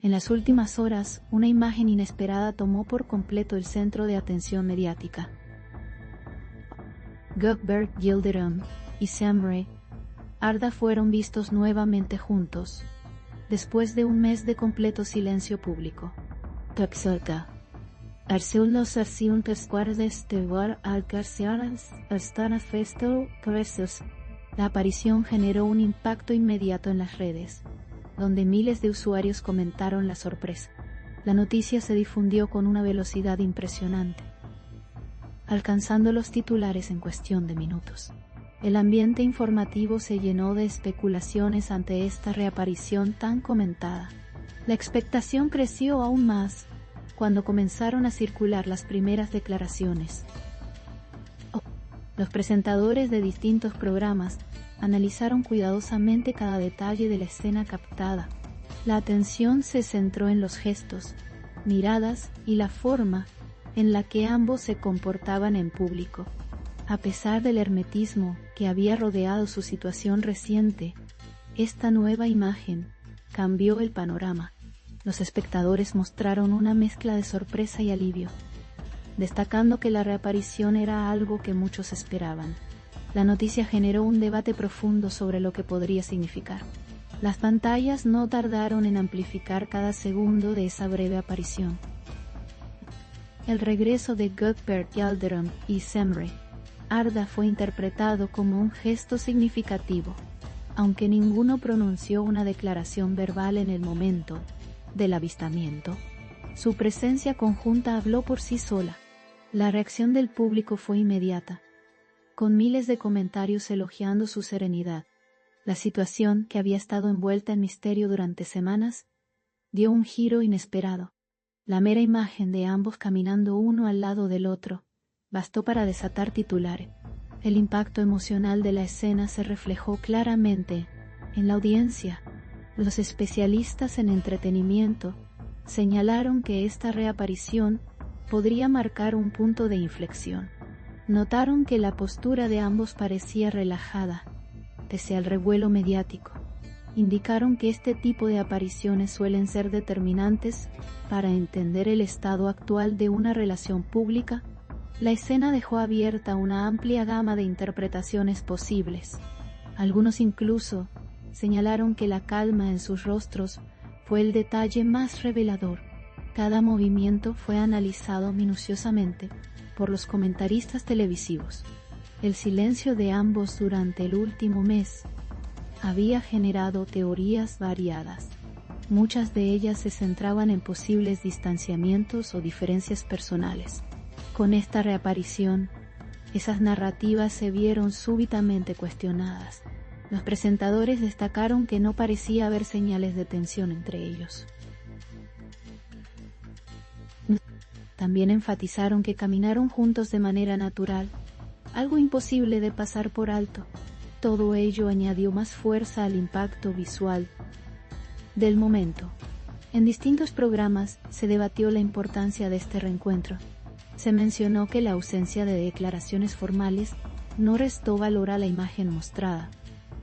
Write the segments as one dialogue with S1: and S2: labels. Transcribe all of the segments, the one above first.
S1: En las últimas horas, una imagen inesperada tomó por completo el centro de atención mediática. Cuthbert Yildirim y Semre Arda fueron vistos nuevamente juntos, después de un mes de completo silencio público. Taxota. Arceus arciuntes guardes de war alcarciaras astana festo presos. La aparición generó un impacto inmediato en las redes, donde miles de usuarios comentaron la sorpresa. La noticia se difundió con una velocidad impresionante, alcanzando los titulares en cuestión de minutos. El ambiente informativo se llenó de especulaciones ante esta reaparición tan comentada. La expectación creció aún más cuando comenzaron a circular las primeras declaraciones. Los presentadores de distintos programas analizaron cuidadosamente cada detalle de la escena captada. La atención se centró en los gestos, miradas y la forma en la que ambos se comportaban en público. A pesar del hermetismo que había rodeado su situación reciente, esta nueva imagen cambió el panorama. Los espectadores mostraron una mezcla de sorpresa y alivio, destacando que la reaparición era algo que muchos esperaban. La noticia generó un debate profundo sobre lo que podría significar. Las pantallas no tardaron en amplificar cada segundo de esa breve aparición. El regreso de Cuthbert Yildirim y Semre Arda fue interpretado como un gesto significativo, aunque ninguno pronunció una declaración verbal en el momento del avistamiento. Su presencia conjunta habló por sí sola. La reacción del público fue inmediata, con miles de comentarios elogiando su serenidad. La situación, que había estado envuelta en misterio durante semanas, dio un giro inesperado. La mera imagen de ambos caminando uno al lado del otro bastó para desatar titulares. El impacto emocional de la escena se reflejó claramente en la audiencia. Los especialistas en entretenimiento señalaron que esta reaparición podría marcar un punto de inflexión. Notaron que la postura de ambos parecía relajada, pese al revuelo mediático. Indicaron que este tipo de apariciones suelen ser determinantes para entender el estado actual de una relación pública. La escena dejó abierta una amplia gama de interpretaciones posibles. Algunos incluso señalaron que la calma en sus rostros fue el detalle más revelador. Cada movimiento fue analizado minuciosamente por los comentaristas televisivos. El silencio de ambos durante el último mes había generado teorías variadas. Muchas de ellas se centraban en posibles distanciamientos o diferencias personales. Con esta reaparición, esas narrativas se vieron súbitamente cuestionadas. Los presentadores destacaron que no parecía haber señales de tensión entre ellos. También enfatizaron que caminaron juntos de manera natural, algo imposible de pasar por alto. Todo ello añadió más fuerza al impacto visual del momento. En distintos programas se debatió la importancia de este reencuentro. Se mencionó que la ausencia de declaraciones formales no restó valor a la imagen mostrada.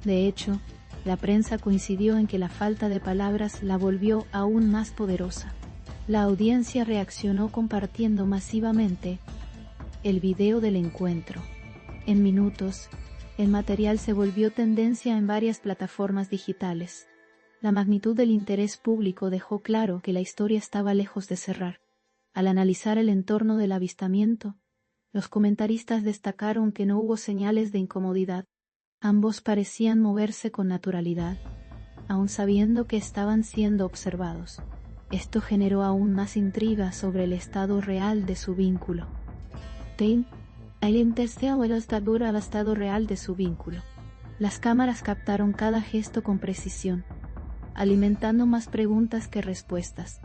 S1: De hecho, la prensa coincidió en que la falta de palabras la volvió aún más poderosa. La audiencia reaccionó compartiendo masivamente el video del encuentro. En minutos, el material se volvió tendencia en varias plataformas digitales. La magnitud del interés público dejó claro que la historia estaba lejos de cerrar. Al analizar el entorno del avistamiento, los comentaristas destacaron que no hubo señales de incomodidad. Ambos parecían moverse con naturalidad, aun sabiendo que estaban siendo observados. Esto generó aún más intriga sobre el estado real de su vínculo. El estado real de su vínculo. Las cámaras captaron cada gesto con precisión, alimentando más preguntas que respuestas.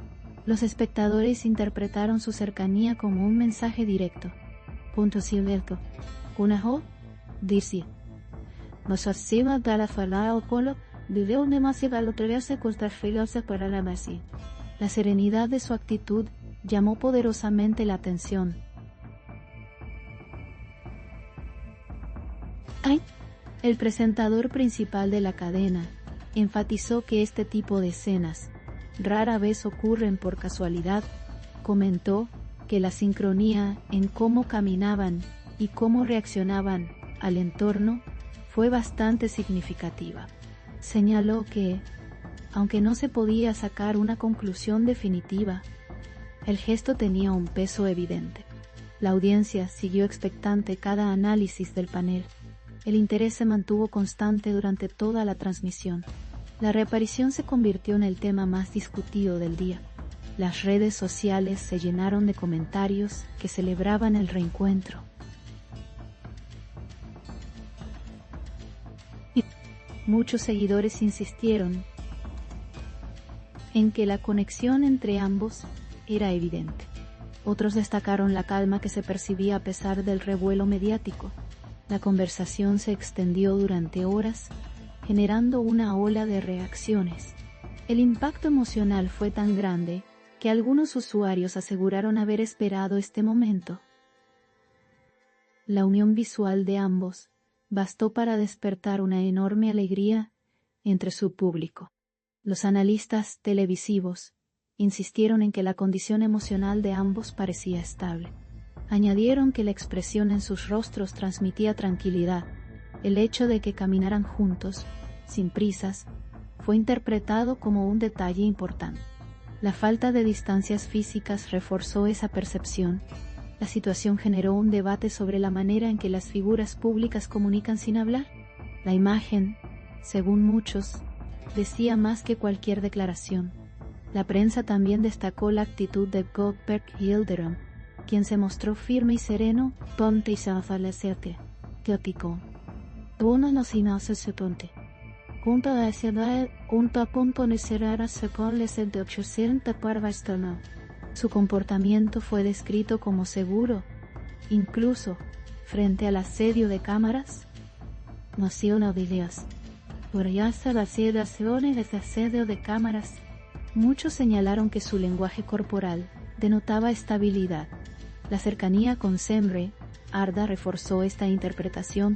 S1: Los espectadores interpretaron su cercanía como un mensaje directo. Punto Silverto. Kunaho, Dirsi. Nos arciba para falar o polo, video demasiado atreverse contra filarse para la masi. La serenidad de su actitud llamó poderosamente la atención. El presentador principal de la cadena enfatizó que este tipo de escenas rara vez ocurren por casualidad, comentó que la sincronía en cómo caminaban y cómo reaccionaban al entorno fue bastante significativa. Señaló que, aunque no se podía sacar una conclusión definitiva, el gesto tenía un peso evidente. La audiencia siguió expectante cada análisis del panel. El interés se mantuvo constante durante toda la transmisión. La reaparición se convirtió en el tema más discutido del día. Las redes sociales se llenaron de comentarios que celebraban el reencuentro. Muchos seguidores insistieron en que la conexión entre ambos era evidente. Otros destacaron la calma que se percibía a pesar del revuelo mediático. La conversación se extendió durante horas, generando una ola de reacciones. El impacto emocional fue tan grande que algunos usuarios aseguraron haber esperado este momento. La unión visual de ambos bastó para despertar una enorme alegría entre su público. Los analistas televisivos insistieron en que la condición emocional de ambos parecía estable. Añadieron que la expresión en sus rostros transmitía tranquilidad. El hecho de que caminaran juntos, sin prisas, fue interpretado como un detalle importante. La falta de distancias físicas reforzó esa percepción. La situación generó un debate sobre la manera en que las figuras públicas comunican sin hablar. La imagen, según muchos, decía más que cualquier declaración. La prensa también destacó la actitud de Goldberg Yildirim, quien se mostró firme y sereno. Ponte y safalecerte, teótico. Uno no se nace se ponte. Junto a la ciudad, junto a punto de cerrar se pone de 800 parvastano. Su comportamiento fue descrito como seguro, incluso frente al asedio de cámaras. Noción de Dios. Por ya hasta las situaciones de asedio de cámaras. Muchos señalaron que su lenguaje corporal denotaba estabilidad. La cercanía con Semre, Arda reforzó esta interpretación.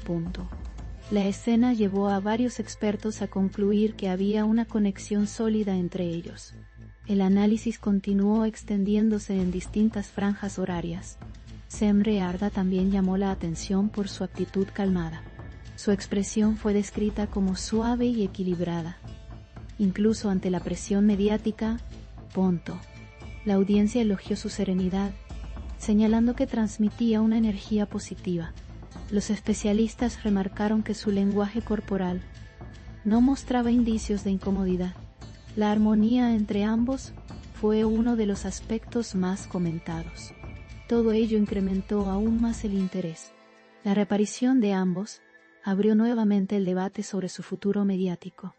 S1: La escena llevó a varios expertos a concluir que había una conexión sólida entre ellos. El análisis continuó extendiéndose en distintas franjas horarias. Semre Arda también llamó la atención por su actitud calmada. Su expresión fue descrita como suave y equilibrada. Incluso ante la presión mediática, la audiencia elogió su serenidad, señalando que transmitía una energía positiva. Los especialistas remarcaron que su lenguaje corporal no mostraba indicios de incomodidad. La armonía entre ambos fue uno de los aspectos más comentados. Todo ello incrementó aún más el interés. La reaparición de ambos abrió nuevamente el debate sobre su futuro mediático.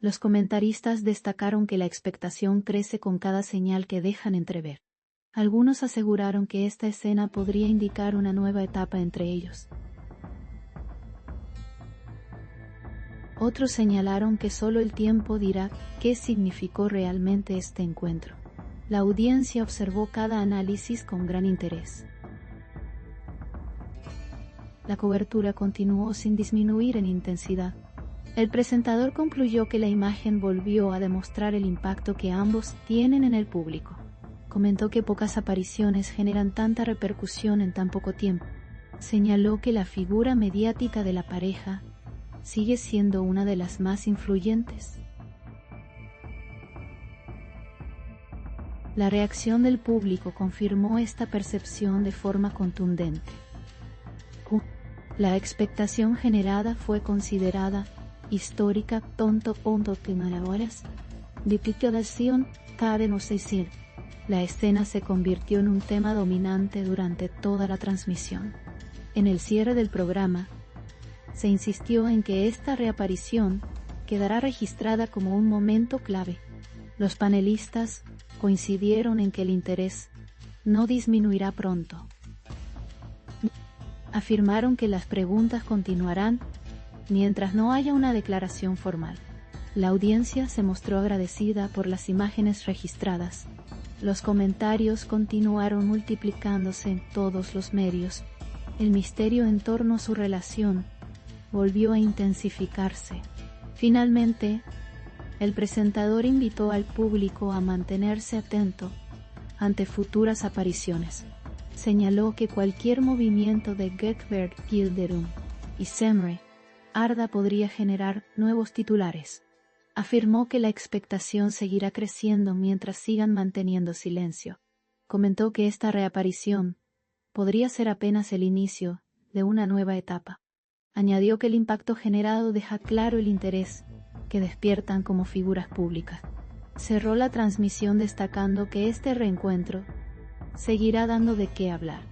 S1: Los comentaristas destacaron que la expectación crece con cada señal que dejan entrever. Algunos aseguraron que esta escena podría indicar una nueva etapa entre ellos. Otros señalaron que solo el tiempo dirá qué significó realmente este encuentro. La audiencia observó cada análisis con gran interés. La cobertura continuó sin disminuir en intensidad. El presentador concluyó que la imagen volvió a demostrar el impacto que ambos tienen en el público. Comentó que pocas apariciones generan tanta repercusión en tan poco tiempo. Señaló que la figura mediática de la pareja sigue siendo una de las más influyentes. La reacción del público confirmó esta percepción de forma contundente. La expectación generada fue considerada histórica. Primeras diputación cabe no decir. La escena se convirtió en un tema dominante durante toda la transmisión. En el cierre del programa, se insistió en que esta reaparición quedará registrada como un momento clave. Los panelistas coincidieron en que el interés no disminuirá pronto. Afirmaron que las preguntas continuarán mientras no haya una declaración formal. La audiencia se mostró agradecida por las imágenes registradas. Los comentarios continuaron multiplicándose en todos los medios. El misterio en torno a su relación volvió a intensificarse. Finalmente, el presentador invitó al público a mantenerse atento ante futuras apariciones. Señaló que cualquier movimiento de Gekberg Yildirim y Semre Arda podría generar nuevos titulares. Afirmó que la expectación seguirá creciendo mientras sigan manteniendo silencio. Comentó que esta reaparición podría ser apenas el inicio de una nueva etapa. Añadió que el impacto generado deja claro el interés que despiertan como figuras públicas. Cerró la transmisión destacando que este reencuentro seguirá dando de qué hablar.